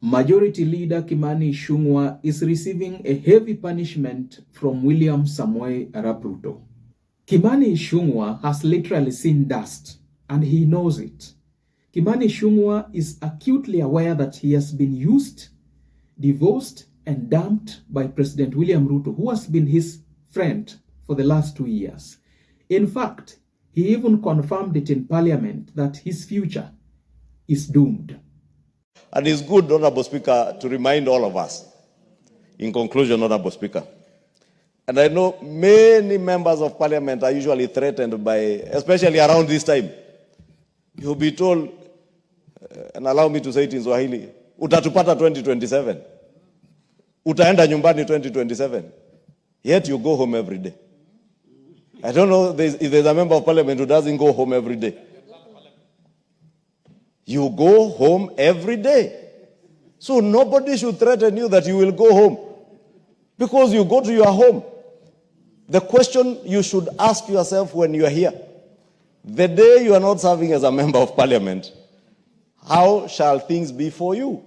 Majority Leader Kimani Ichung'wa is receiving a heavy punishment from William Samoei Arap Ruto. Kimani Ichung'wa has literally seen dust, and he knows it. Kimani Ichung'wa is acutely aware that he has been used, divorced, and dumped by President William Ruto, who has been his friend for the last 2 years. In fact, he even confirmed it in Parliament that his future is doomed. And it's good, Honorable Speaker, to remind all of us, in conclusion, Honorable Speaker, and I know many members of Parliament are usually threatened by, especially around this time, you'll be told, and allow me to say it in Swahili, utatupata 2027. Utaenda nyumbani 2027. Yet you go home every day. I don't know if there's a member of Parliament who doesn't go home every day. You go home every day. So nobody should threaten you that you will go home, because you go to your home. The question you should ask yourself when you are here, the day you are not serving as a member of Parliament, how shall things be for you?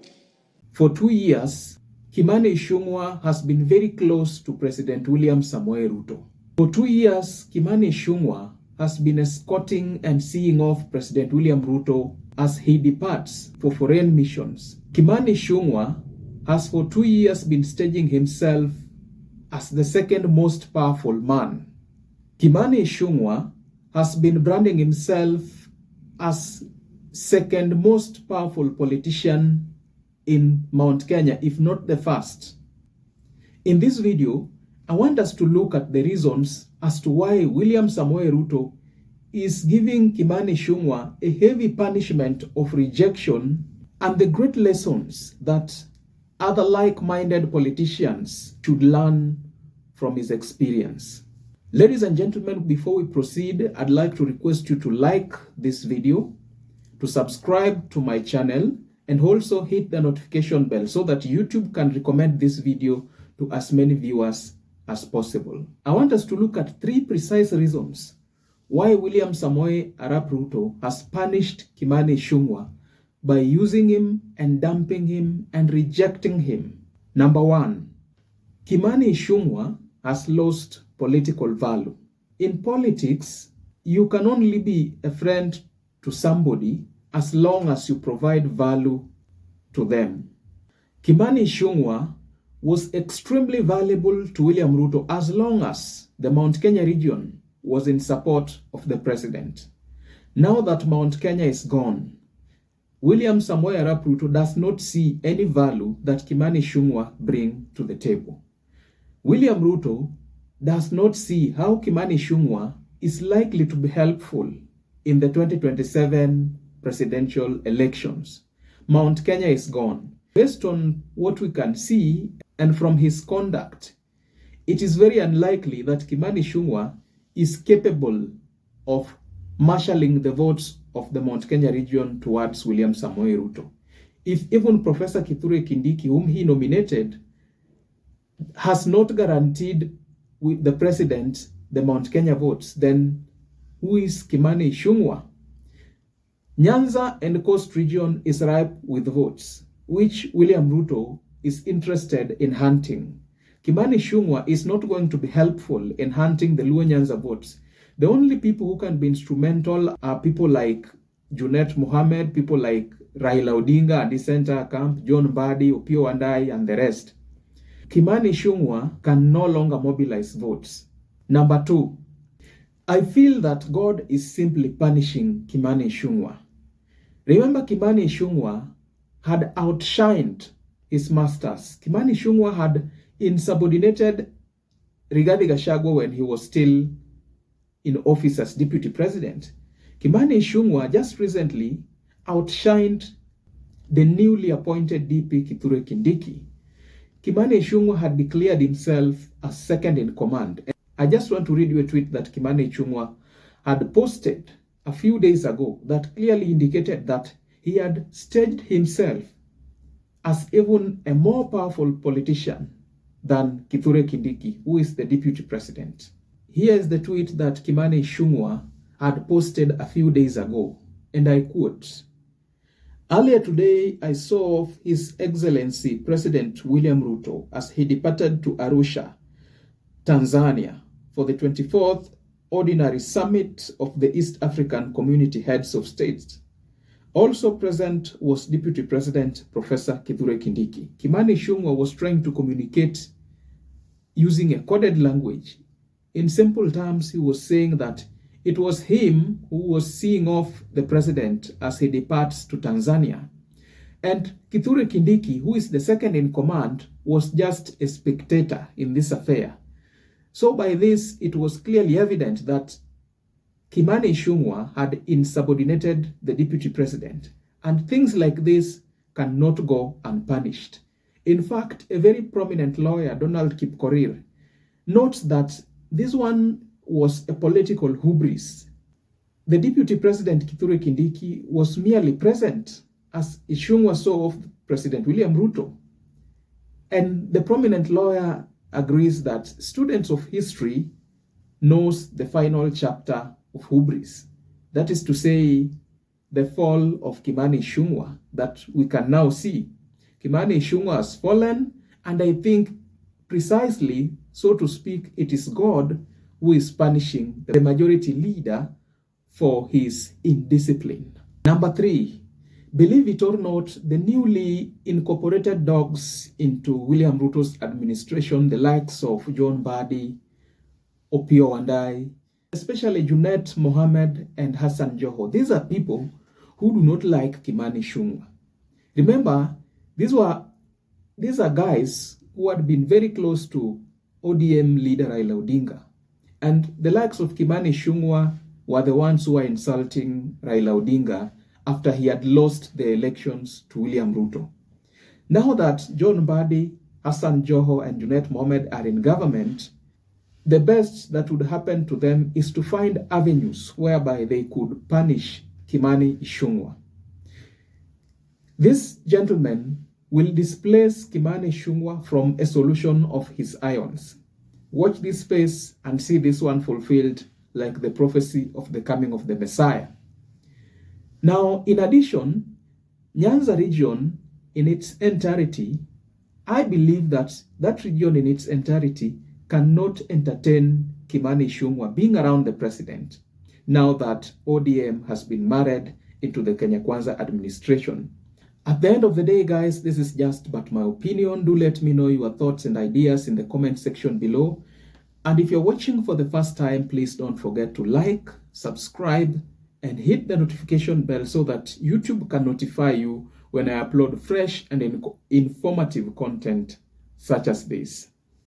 For 2 years, Kimani Ichung'wa has been very close to President William Samoei Ruto. For 2 years, Kimani Ichung'wa has been escorting and seeing off President William Ruto as he departs for foreign missions. Kimani Ichung'wa has for 2 years been staging himself as the second most powerful man. Kimani Ichung'wa has been branding himself as second most powerful politician in Mount Kenya, if not the first. In this video, I want us to look at the reasons as to why William Samoei Ruto is giving Kimani Ichung'wa a heavy punishment of rejection, and the great lessons that other like-minded politicians should learn from his experience. Ladies and gentlemen, before we proceed, I'd like to request you to like this video, to subscribe to my channel, and also hit the notification bell so that YouTube can recommend this video to as many viewers as possible. I want us to look at 3 precise reasons why William Samoei Arap Ruto has punished Kimani Ichung'wa by using him and dumping him and rejecting him. Number 1, Kimani Ichung'wa has lost political value. In politics, you can only be a friend to somebody as long as you provide value to them. Kimani Ichung'wa was extremely valuable to William Ruto as long as the Mount Kenya region was in support of the president. Now that Mount Kenya is gone, William Samoei Arap Ruto does not see any value that Kimani Ichung'wa bring to the table. William Ruto does not see how Kimani Ichung'wa is likely to be helpful in the 2027 presidential elections. Mount Kenya is gone. Based on what we can see and from his conduct, it is very unlikely that Kimani Ichung'wa is capable of marshalling the votes of the Mount Kenya region towards William Samoei Ruto. If even Professor Kithure Kindiki, whom he nominated, has not guaranteed with the president the Mount Kenya votes, then who is Kimani Ichung'wa? Nyanza and Coast region is ripe with votes, which William Ruto is interested in hunting. Kimani Ichung'wa is not going to be helpful in hunting the Luo Nyanza votes. The only people who can be instrumental are people like Mohammed, people like Raila Odinga and the center camp, John Mbadi, Opiyo Wandayi, and the rest. Kimani Ichung'wa can no longer mobilize votes. Number 2, I feel that God is simply punishing Kimani Ichung'wa. Remember, Kimani Ichung'wa had outshined his masters. Kimani Ichung'wa had insubordinated Rigathi Gachagua when he was still in office as deputy president. Kimani Ichung'wa just recently outshined the newly appointed DP Kithure Kindiki. Kimani Ichung'wa had declared himself as second in command. I just want to read you a tweet that Kimani Ichung'wa had posted a few days ago that clearly indicated that he had staged himself as even a more powerful politician than Kithure Kindiki, who is the deputy president. Here is the tweet that Kimani Ichung'wa had posted a few days ago, and I quote, Earlier today, I saw His Excellency President William Ruto as he departed to Arusha, Tanzania, for the 24th Ordinary Summit of the East African Community Heads of States. Also present was Deputy President Professor Kithure Kindiki. Kimani Ichung'wa was trying to communicate using a coded language. In simple terms, he was saying that it was him who was seeing off the president as he departs to Tanzania. And Kithure Kindiki, who is the second in command, was just a spectator in this affair. So by this, it was clearly evident that Kimani Ichung'wa had insubordinated the deputy president, and things like this cannot go unpunished. In fact, a very prominent lawyer, Donald Kipkorir, notes that this one was a political hubris. The deputy president, Kithure Kindiki, was merely present as Ichung'wa saw of President William Ruto. And the prominent lawyer agrees that students of history knows the final chapter of hubris. That is to say, the fall of Kimani Ichung'wa that we can now see. Kimani Ichung'wa has fallen, and I think precisely, so to speak, it is God who is punishing the majority leader for his indiscipline. Number 3, believe it or not, the newly incorporated dogs into William Ruto's administration, the likes of John Mbadi, Opiyo Wandayi, especially Junet, Mohammed, and Hassan Joho. These are people who do not like Kimani Ichung'wa. Remember, these are guys who had been very close to ODM leader Raila Odinga. And the likes of Kimani Ichung'wa were the ones who were insulting Raila Odinga after he had lost the elections to William Ruto. Now that John Mbadi, Hassan Joho, and Junet Mohammed are in government, the best that would happen to them is to find avenues whereby they could punish Kimani Ichung'wa. This gentleman will displace Kimani Ichung'wa from a solution of his ions. Watch this space and see this one fulfilled like the prophecy of the coming of the Messiah. Now, in addition, Nyanza region in its entirety, I believe that that region in its entirety cannot entertain Kimani Ichung'wa being around the president now that ODM has been married into the Kenya Kwanza administration. At the end of the day, guys, this is just but my opinion. Do let me know your thoughts and ideas in the comment section below. And if you're watching for the first time, please don't forget to like, subscribe, and hit the notification bell so that YouTube can notify you when I upload fresh and informative content such as this.